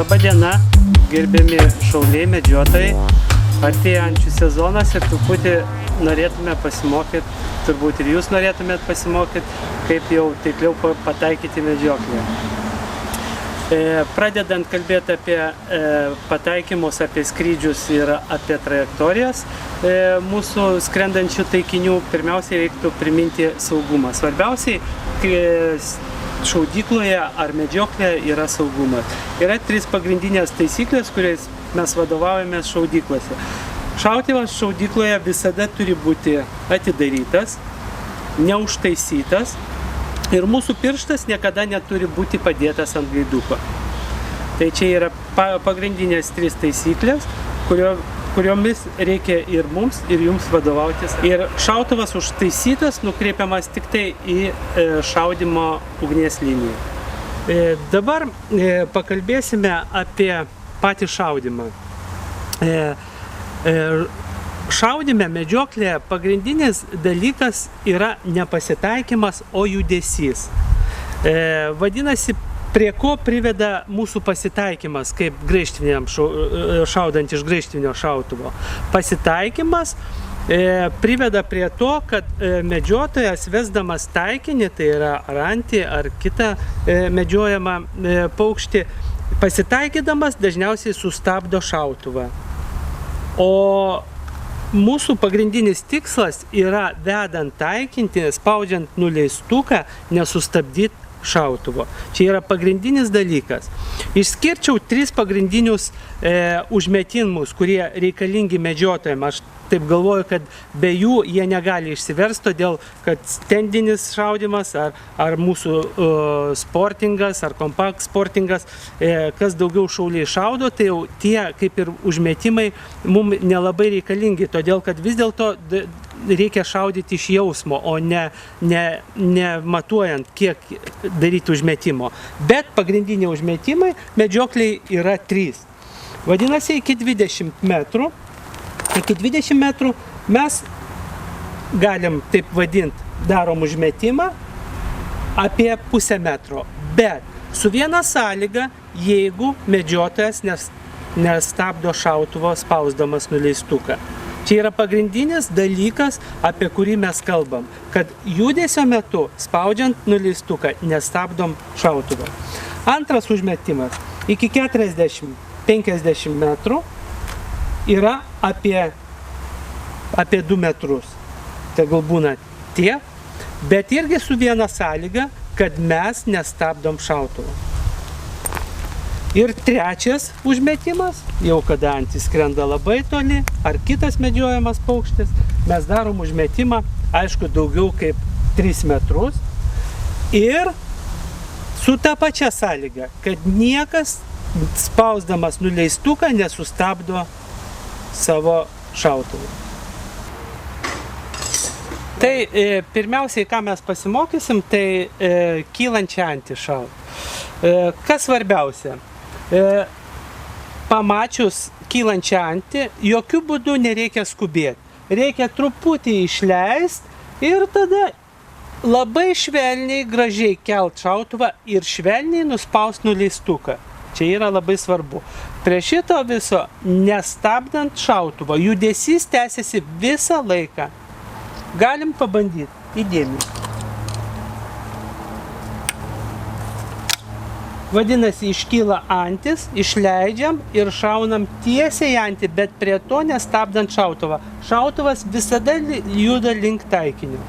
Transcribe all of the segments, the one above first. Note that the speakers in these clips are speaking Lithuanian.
Labą dieną, gerbiami šauliai, medžiotojai. Artėja ančių sezonas ir truputį norėtume pasimokyti, turbūt ir jūs norėtumėt pasimokyti, kaip jau taikliau pataikyti medžioklėje. Pradedant kalbėti apie pataikymus, apie skrydžius ir apie trajektorijas mūsų skrendančių taikinių, pirmiausiai reiktų priminti saugumą. Svarbiausiai šaudykloje ar medžioklėje yra saugumas. Yra 3 pagrindinės taisyklės, kuriais mes vadovaujamės šaudyklose. Šautuvas šaudykloje visada turi būti atidarytas, neužtaisytas ir mūsų pirštas niekada neturi būti padėtas ant gaiduko. Tai čia yra pagrindinės 3 taisyklės, kuriomis reikia ir mums, ir jums vadovautis. Ir šautuvas užtaisytas nukreipiamas tik tai į šaudymo ugnies liniją. Dabar pakalbėsime apie patį šaudymą. Šaudyme, medžioklėje pagrindinis dalykas yra nepasitaikymas, o judesys. Vadinasi, prie ko priveda mūsų pasitaikymas, kaip graižtviniam šaudant iš graižtvinio šautuvo. Pasitaikymas priveda prie to, kad medžiotojas vesdamas taikinį, tai yra ar antį, ar kitą medžiojamą paukštį, pasitaikydamas dažniausiai sustabdo šautuvą. O mūsų pagrindinis tikslas yra vedant taikinį, spaudžiant nuleistuką, nesustabdyti šautuvo. Čia yra pagrindinis dalykas. Išskirčiau 3 pagrindinius užmetimus, kurie reikalingi medžiotojams. Aš taip galvoju, kad be jų jie negali išsiversti, todėl kad stendinis šaudymas ar mūsų sportingas ar kompakt sportingas, kas daugiau šauliai šaudo, tai jau tie kaip ir užmetimai mums nelabai reikalingi, todėl kad vis dėlto reikia šaudyti iš jausmo, o ne matuojant, kiek daryti užmetimo. Bet pagrindiniai užmetimai medžiokliai yra 3. Vadinasi, iki 20 metrų. Iki 20 metrų mes galim, taip vadinti, darom užmetimą apie pusę metro. Bet su viena sąlyga, jeigu medžiotojas nestabdo šautuvo spausdamas nuleistuką. Čia yra pagrindinis dalykas, apie kurį mes kalbam, kad judesio metu, spaudžiant nuleistuką, nestabdom šautuvo. Antras užmetimas iki 40-50 metrų yra apie 2 metrus. Tegul būna tiek, bet irgi su viena sąlyga, kad mes nestabdom šautuvo. Ir trečias užmetimas, jau kada antis skrenda labai toli, ar kitas medžiojamas paukštis, mes darom užmetimą, aišku, daugiau kaip 3 metrus. Ir su ta pačia sąlyga, kad niekas spausdamas nuleistuką nesustabdo savo šautuvų. Tai pirmiausiai, ką mes pasimokysim, tai kylančią antį šaut. Kas svarbiausia? Pamačius kylančią antį, jokių būdų nereikia skubėti. Reikia truputį išleisti ir tada labai švelniai, gražiai kelt šautuvą ir švelniai nuspaust nuleistuką. Čia yra labai svarbu. Prie šito viso, nestabdant šautuvo, judesys tęsiasi visą laiką. Galim pabandyti. Įdėmiai. Vadinasi, iškyla antis, išleidžiam ir šaunam tiesiai antį, bet prie to nestabdant šautuvą. Šautuvas visada juda link taikinio.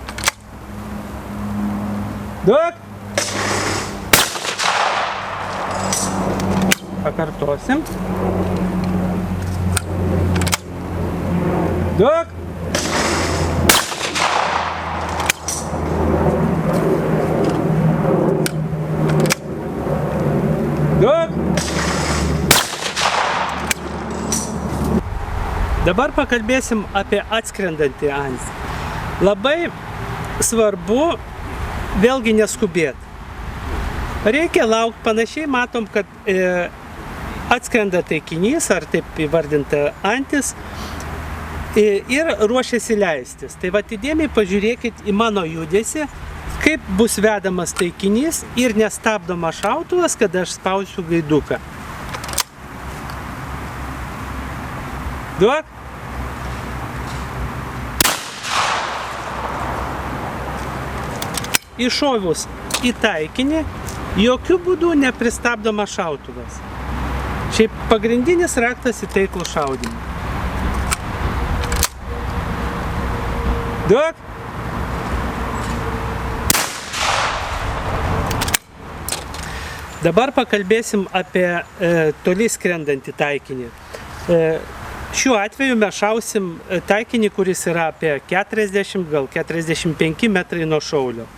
Duok! Pakartosim. Duok! Duok! Dabar pakalbėsim apie atskrendantį antį. Labai svarbu vėlgi neskubėti. Reikia laukti, panašiai matom, kad atskrenda taikinys, ar taip įvardinta antis, ir ruošiasi leistis. Tai vat įdėmiai pažiūrėkit į mano judesį, kaip bus vedamas taikinys ir nestabdomas šautuvas, kada aš spausiu gaiduką. Duok. Iššovus į taikinį, jokių būdų nepristabdomas šautuvas. Šiaip pagrindinis raktas į taiklų šaudymą. Duok. Dabar pakalbėsim apie toli skrendantį taikinį. Šiuo atveju mes šausim taikinį, kuris yra apie 40, gal 45 metrai nuo šaulio.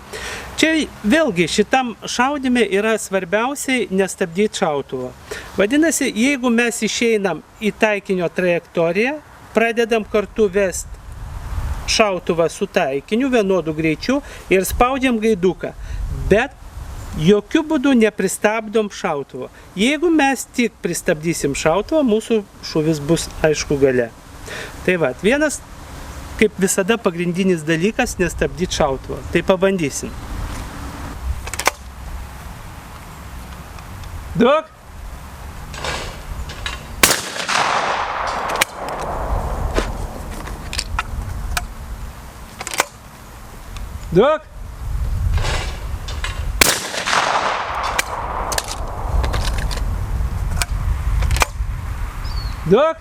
Čia vėlgi šitam šaudyme yra svarbiausiai nestabdyti šautuvo. Vadinasi, jeigu mes išeinam į taikinio trajektoriją, pradedam kartu vesti šautuvą su taikiniu vienodu greičiu ir spaudžiam gaiduką, bet jokių būdų nepristabdom šautuvo. Jeigu mes tik pristabdysim šautuvą, mūsų šūvis bus aišku gale. Tai va, vienas, kaip visada, pagrindinis dalykas nestabdyti šautuvą. Tai pabandysim. Duok. Duok. Duok.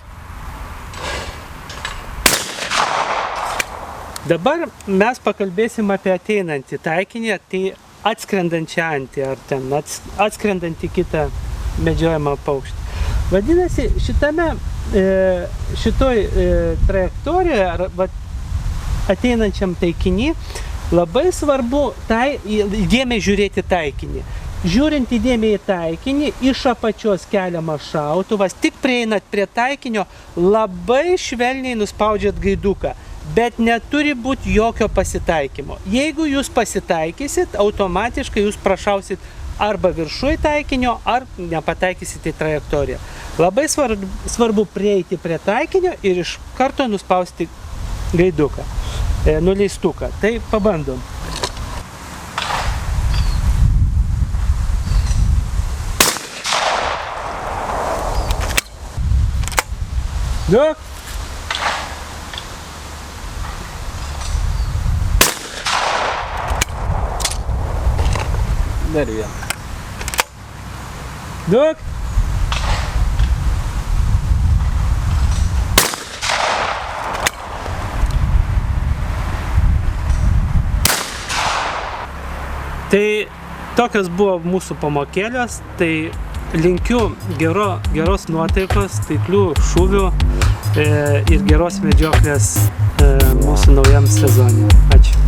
Dabar mes pakalbėsim apie ateinantį taikinį, tai atskrendančią antį, ar ten atskrendantį kitą medžiojamą paukštį. Vadinasi, šitoj trajektorijoje, ar ateinančiam taikinį, labai svarbu įdėmiai žiūrėti taikinį. Žiūrint įdėmiai į taikinį, iš apačios keliamas šautuvas, tik prieinat prie taikinio, labai švelniai nuspaudžiat gaiduką, bet neturi būti jokio pasitaikymo. Jeigu jūs pasitaikysit, automatiškai jūs prašausit arba viršuj taikinio, ar nepataikysit į trajektoriją. Labai svarbu prieiti prie taikinio ir iš karto nuspausti gaiduką, nuleistuką. Tai pabandom. Duok. Dar vieną. Duok. Tai tokios buvo mūsų pamokėlės, tai linkiu geros nuotaikos, taiklių šūvių ir geros medžioklės mūsų naujam sezonui. Ačiū.